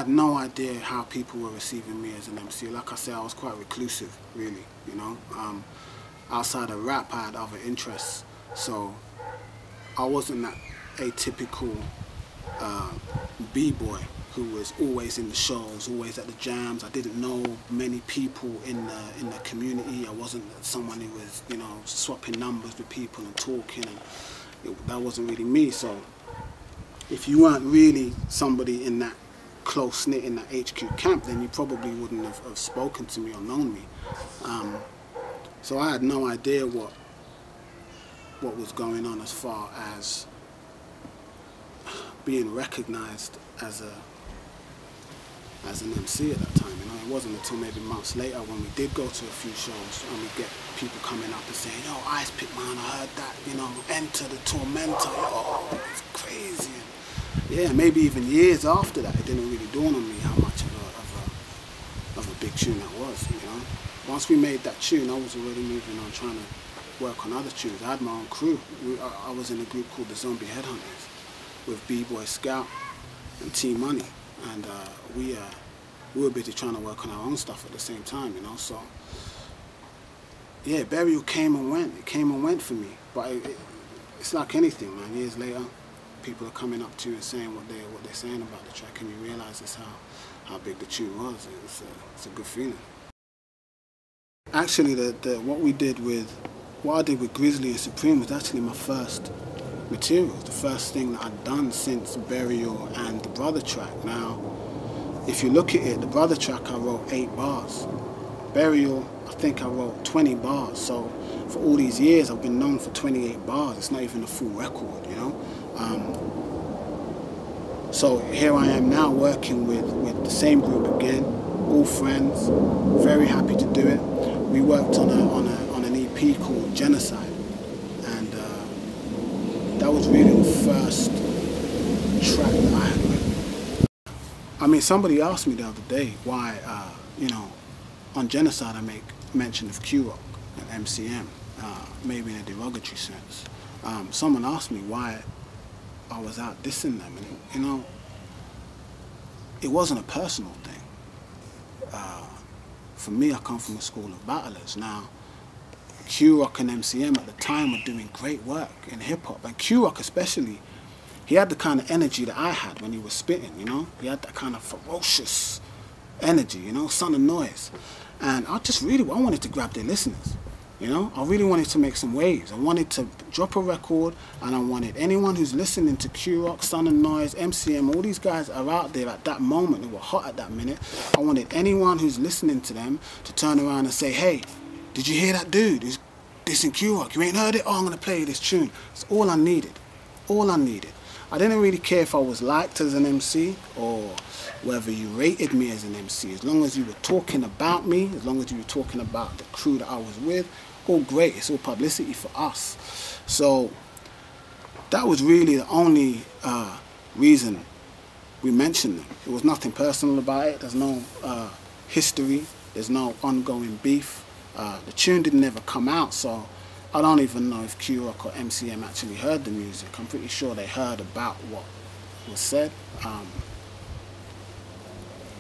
had no idea how people were receiving me as an MC. Like I said, I was quite reclusive, really, you know. Outside of rap, I had other interests, so I wasn't that atypical b-boy who was always in the shows, always at the jams. I didn't know many people in the community. I wasn't someone who was, you know, swapping numbers with people and talking, and that wasn't really me. So if you weren't really somebody in that close-knit, in that HQ camp, then you probably wouldn't have spoken to me or known me. So I had no idea what was going on as far as being recognized as an MC at that time. You know, it wasn't until maybe months later when we did go to a few shows and we get people coming up and saying, "Yo, Icepick, man, I heard that, you know, Enter the Tormentor, yo, it's crazy." And yeah, maybe even years after that, it didn't really dawn on me how much of a big tune that was, you know. Once we made that tune, I was already moving on, trying to work on other tunes. I had my own crew. I was in a group called the Zombie Headhunters with B-Boy Scout and T-Money, and we were busy trying to work on our own stuff at the same time, you know. So yeah, Burial came and went. It came and went for me, but it's like anything, man. Years later, people are coming up to you and saying what they're saying about the track, and you realise it's how big the tune was. It's a good feeling. Actually, what I did with Grizzly and Supreme was actually my first material, the first thing that I'd done since Burial and the Brother track. Now, if you look at it, the Brother track I wrote 8 bars. Burial, I think I wrote 20 bars. So for all these years, I've been known for 28 bars. It's not even a full record, you know. So here I am now working with the same group again, all friends, very happy to do it. We worked on an EP called Genocide, and that was really the first track that I had written. I mean, somebody asked me the other day why, you know, on Genocide I make mention of Q-Rock and MCM, maybe in a derogatory sense. Someone asked me why I was out dissing them, and you know, it wasn't a personal thing. For me, I come from a school of battlers. Now, Q-Rock and MCM at the time were doing great work in hip-hop, and Q-Rock especially, he had the kind of energy that I had when he was spitting, you know? He had that kind of ferocious energy, you know, Son of Noise. And I wanted to grab their listeners, you know? I really wanted to make some waves. I wanted to drop a record, and I wanted anyone who's listening to Q-Rock, Son of Noise, MCM, all these guys are out there at that moment, who were hot at that minute. I wanted anyone who's listening to them to turn around and say, "Hey, did you hear that dude who's dissing Q-Rock? You ain't heard it? Oh, I'm gonna play you this tune." It's all I needed. All I needed. I didn't really care if I was liked as an MC or whether you rated me as an MC. As long as you were talking about me, as long as you were talking about the crew that I was with, all great. It's all publicity for us. So that was really the only reason we mentioned them. There was nothing personal about it. There's no history. There's no ongoing beef. The tune didn't ever come out, so I don't even know if Q-Rock or MCM actually heard the music. I'm pretty sure they heard about what was said.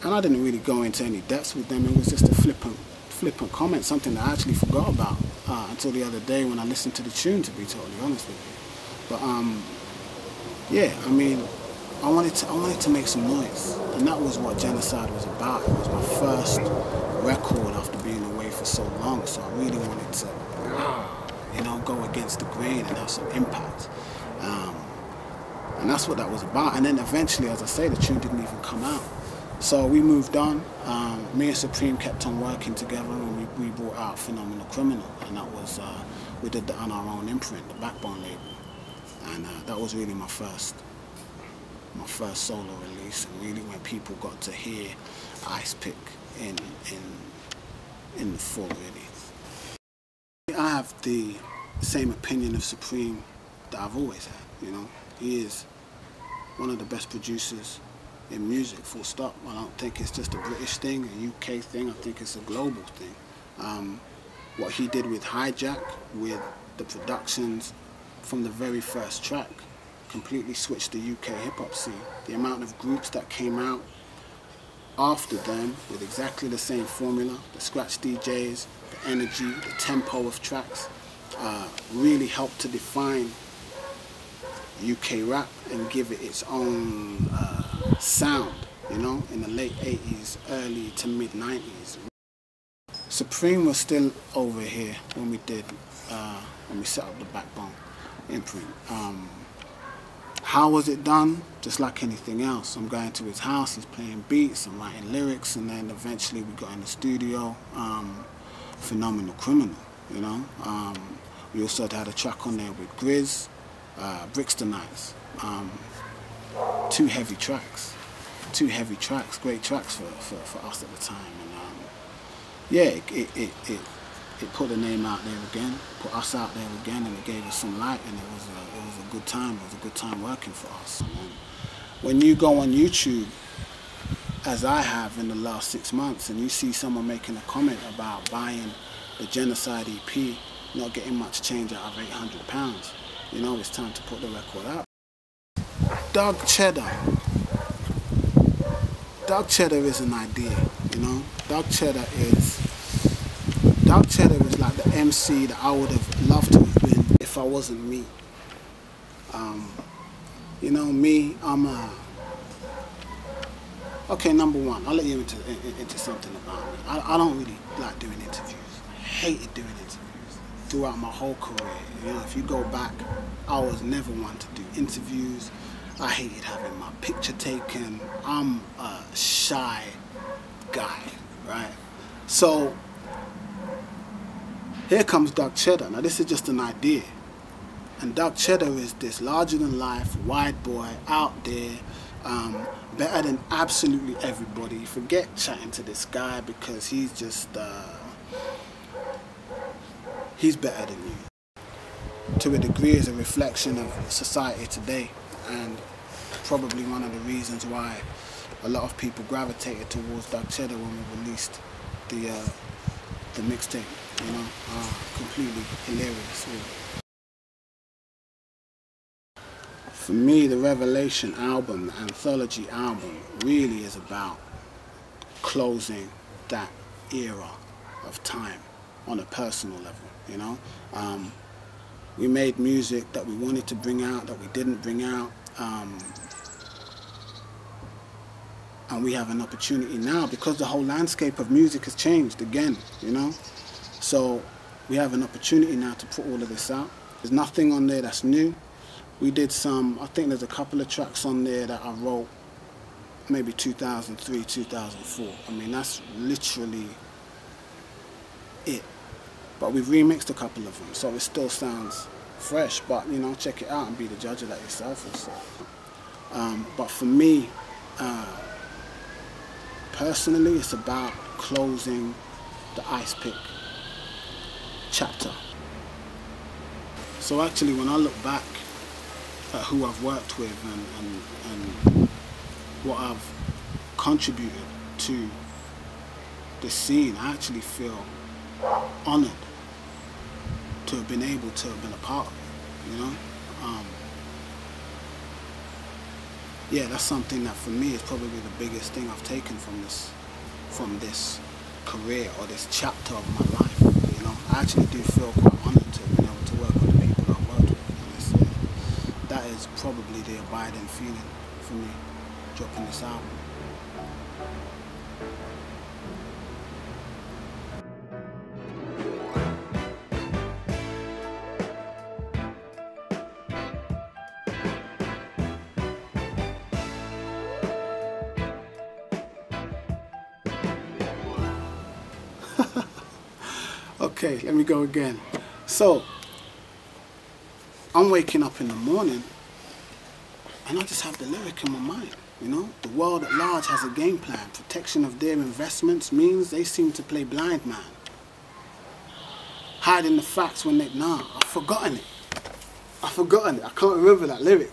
And I didn't really go into any depths with them. It was just a flippant comment, something that I actually forgot about until the other day when I listened to the tune, to be totally honest with you. But yeah, I mean, I wanted to make some noise, and that was what Genocide was about. It was my first record after being away for so long, so I really wanted to, you know, go against the grain and have some impact. And that's what that was about. And then eventually, as I say, the tune didn't even come out. So we moved on. Me and Supreme kept on working together, and we brought out Phenomenal Criminal, and that was, we did that on our own imprint, the Backbone label. And that was really my first solo release, and really when people got to hear Icepick in the full, really. I have the same opinion of Supreme that I've always had, you know. He is one of the best producers in music, full stop. I don't think it's just a British thing, a UK thing. I think it's a global thing. What he did with Hijack, with the productions from the very first track, completely switched the UK hip-hop scene. The amount of groups that came out, after them with exactly the same formula. The scratch DJs, the energy, the tempo of tracks really helped to define UK rap and give it its own sound, you know, in the late 80s, early to mid 90s. Supreme was still over here when we did, when we set up the Backbone imprint. How was it done? Just like anything else. I'm going to his house, he's playing beats, I'm writing lyrics, and then eventually we got in the studio. Phenomenal Criminal, you know. We also had a track on there with Grizz, Brixton Nights. Two heavy tracks, great tracks for us at the time. And yeah, it put the name out there again, put us out there again, and it gave us some light, and it was a good time. It was a good time working for us. And when you go on YouTube, as I have in the last 6 months, and you see someone making a comment about buying the Genocide EP, not getting much change out of £800, you know, it's time to put the record out. Dark Cheddar is an idea, you know. Dark Cheddar is like the MC that I would have loved to have been if I wasn't me. You know, me, I'm okay, number one, I'll let you into something about me. I don't really like doing interviews. I hated doing interviews throughout my whole career. You know, if you go back, I was never one to do interviews. I hated having my picture taken. I'm a shy guy, right? So here comes Dark Cheddar. Now this is just an idea. And Dark Cheddar is this larger than life, white boy, out there, better than absolutely everybody. Forget chatting to this guy because he's just, he's better than you. To a degree, is a reflection of society today, and probably one of the reasons why a lot of people gravitated towards Dark Cheddar when we released the mixtape. You know, completely hilarious. For me, the Revelation album, the anthology album, really is about closing that era of time on a personal level, you know. We made music that we wanted to bring out, that we didn't bring out, and we have an opportunity now because the whole landscape of music has changed again, you know. So we have an opportunity now to put all of this out. There's nothing on there that's new. We did some, I think there's a couple of tracks on there that I wrote maybe 2003, 2004. I mean, that's literally it. But we've remixed a couple of them, so it still sounds fresh, but you know, check it out and be the judge of that yourself also. But for me, personally, it's about closing the Icepick chapter. So actually, when I look back at who I've worked with and what I've contributed to the scene, I actually feel honoured to have been able to have been a part of it, you know. Yeah, that's something that for me is probably the biggest thing I've taken from this career or this chapter of my life, you know. I actually do feel quite honoured to have been able to work with the people I've worked with. That is probably the abiding feeling for me, dropping this album. Okay, let me go again. So, I'm waking up in the morning and I just have the lyric in my mind, you know? The world at large has a game plan. Protection of their investments means they seem to play blind man. Hiding the facts when they, nah, I've forgotten it. I can't remember that lyric.